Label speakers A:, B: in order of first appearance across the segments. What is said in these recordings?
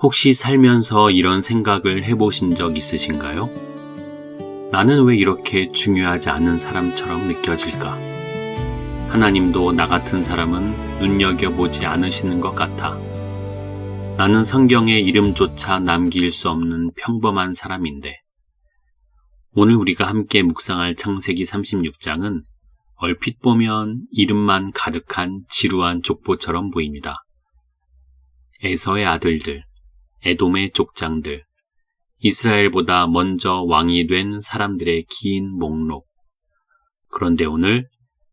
A: 혹시 살면서 이런 생각을 해보신 적 있으신가요? 나는 왜 이렇게 중요하지 않은 사람처럼 느껴질까? 하나님도 나 같은 사람은 눈여겨보지 않으시는 것 같아. 나는 성경에 이름조차 남길 수 없는 평범한 사람인데. 오늘 우리가 함께 묵상할 창세기 36장은 얼핏 보면 이름만 가득한 지루한 족보처럼 보입니다. 에서의 아들들, 에돔의 족장들, 이스라엘보다 먼저 왕이 된 사람들의 긴 목록. 그런데 오늘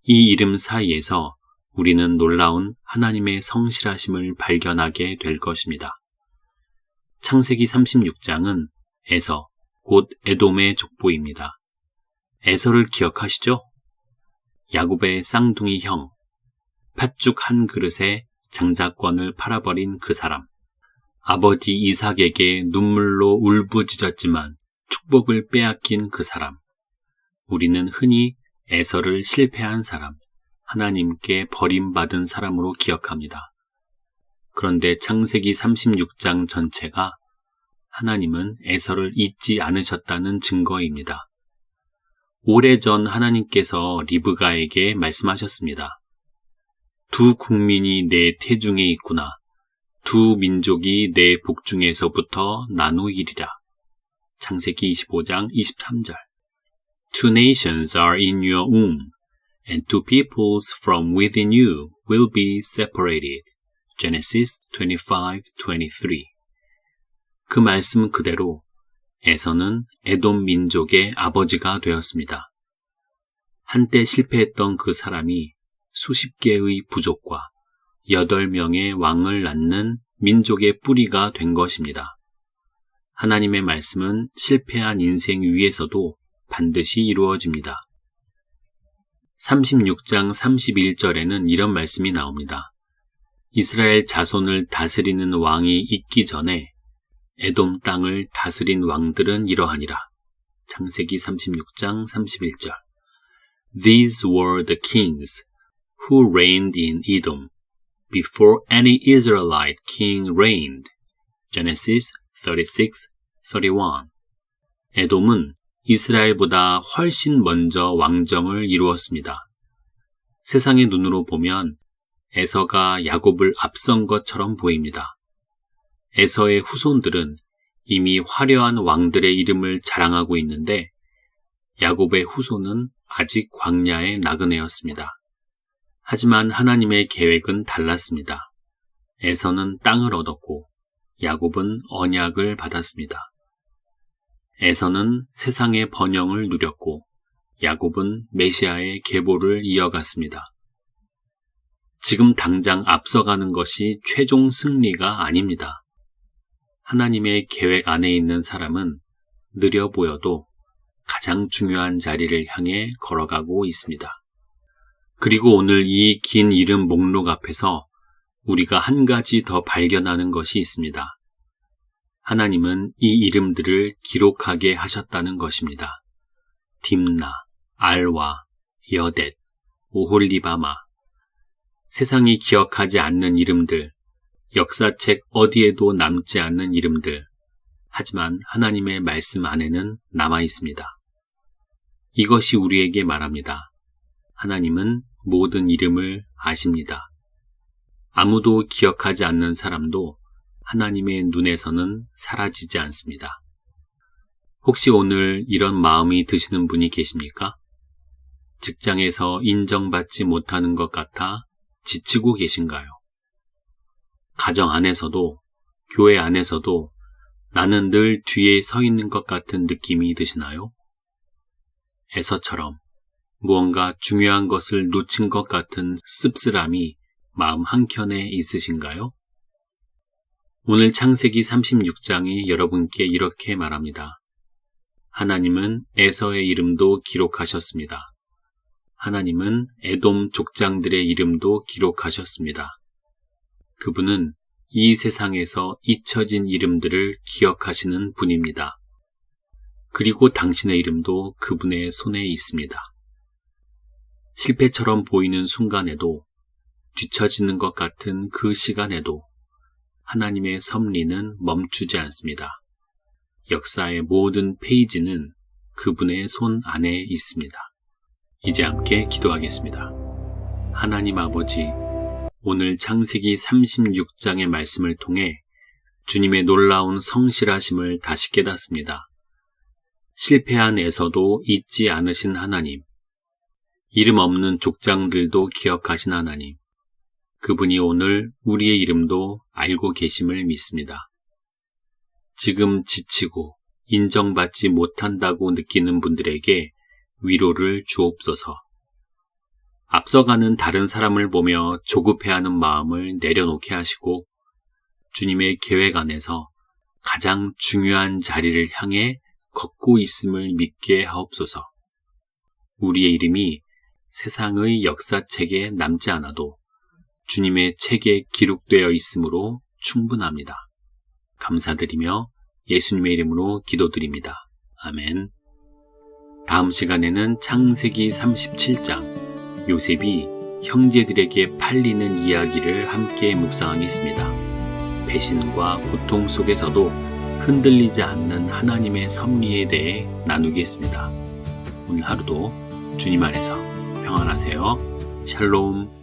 A: 이 이름 사이에서 우리는 놀라운 하나님의 성실하심을 발견하게 될 것입니다. 창세기 36장은 에서, 곧 에돔의 족보입니다. 에서를 기억하시죠? 야곱의 쌍둥이 형, 팥죽 한 그릇에 장자권을 팔아버린 그 사람. 아버지 이삭에게 눈물로 울부짖었지만 축복을 빼앗긴 그 사람. 우리는 흔히 에서를 실패한 사람, 하나님께 버림받은 사람으로 기억합니다. 그런데 창세기 36장 전체가 하나님은 에서를 잊지 않으셨다는 증거입니다. 오래전 하나님께서 리브가에게 말씀하셨습니다. 두 국민이 내 태중에 있구나. 두 민족이 내 복중에서부터 나누이리라. 창세기 25장 23절. Two nations are in your womb, and two peoples from within you will be separated. Genesis 25:23. 그 말씀 그대로 에서는 에돔 민족의 아버지가 되었습니다. 한때 실패했던 그 사람이 수십 개의 부족과 8명의 왕을 낳는 민족의 뿌리가 된 것입니다. 하나님의 말씀은 실패한 인생 위에서도 반드시 이루어집니다. 36장 31절에는 이런 말씀이 나옵니다. 이스라엘 자손을 다스리는 왕이 있기 전에 에돔 땅을 다스린 왕들은 이러하니라. 창세기 36장 31절. These were the kings who reigned in Edom before any Israelite king reigned. Genesis 36:31. 에돔은 이스라엘보다 훨씬 먼저 왕정을 이루었습니다. 세상의 눈으로 보면 에서가 야곱을 앞선 것처럼 보입니다. 에서의 후손들은 이미 화려한 왕들의 이름을 자랑하고 있는데 야곱의 후손은 아직 광야의 나그네였습니다. 하지만 하나님의 계획은 달랐습니다. 에서는 땅을 얻었고 야곱은 언약을 받았습니다. 에서는 세상의 번영을 누렸고 야곱은 메시아의 계보를 이어갔습니다. 지금 당장 앞서가는 것이 최종 승리가 아닙니다. 하나님의 계획 안에 있는 사람은 느려 보여도 가장 중요한 자리를 향해 걸어가고 있습니다. 그리고 오늘 이 긴 이름 목록 앞에서 우리가 한 가지 더 발견하는 것이 있습니다. 하나님은 이 이름들을 기록하게 하셨다는 것입니다. 딥나, 알와, 여댓, 오홀리바마. 세상이 기억하지 않는 이름들, 역사책 어디에도 남지 않는 이름들. 하지만 하나님의 말씀 안에는 남아 있습니다. 이것이 우리에게 말합니다. 하나님은 모든 이름을 아십니다. 아무도 기억하지 않는 사람도 하나님의 눈에서는 사라지지 않습니다. 혹시 오늘 이런 마음이 드시는 분이 계십니까? 직장에서 인정받지 못하는 것 같아 지치고 계신가요? 가정 안에서도, 교회 안에서도 나는 늘 뒤에 서 있는 것 같은 느낌이 드시나요? 에서처럼 무언가 중요한 것을 놓친 것 같은 씁쓸함이 마음 한켠에 있으신가요? 오늘 창세기 36장이 여러분께 이렇게 말합니다. 하나님은 에서의 이름도 기록하셨습니다. 하나님은 에돔 족장들의 이름도 기록하셨습니다. 그분은 이 세상에서 잊혀진 이름들을 기억하시는 분입니다. 그리고 당신의 이름도 그분의 손에 있습니다. 실패처럼 보이는 순간에도, 뒤처지는 것 같은 그 시간에도 하나님의 섭리는 멈추지 않습니다. 역사의 모든 페이지는 그분의 손 안에 있습니다. 이제 함께 기도하겠습니다. 하나님 아버지, 오늘 창세기 36장의 말씀을 통해 주님의 놀라운 성실하심을 다시 깨닫습니다. 실패한에서도 잊지 않으신 하나님, 이름 없는 족장들도 기억하신 하나님, 그분이 오늘 우리의 이름도 알고 계심을 믿습니다. 지금 지치고 인정받지 못한다고 느끼는 분들에게 위로를 주옵소서. 앞서가는 다른 사람을 보며 조급해하는 마음을 내려놓게 하시고 주님의 계획 안에서 가장 중요한 자리를 향해 걷고 있음을 믿게 하옵소서. 우리의 이름이 세상의 역사책에 남지 않아도 주님의 책에 기록되어 있으므로 충분합니다. 감사드리며 예수님의 이름으로 기도드립니다. 아멘. 다음 시간에는 창세기 37장 요셉이 형제들에게 팔리는 이야기를 함께 묵상하겠습니다. 배신과 고통 속에서도 흔들리지 않는 하나님의 섭리에 대해 나누겠습니다. 오늘 하루도 주님 안에서 평안하세요. 샬롬.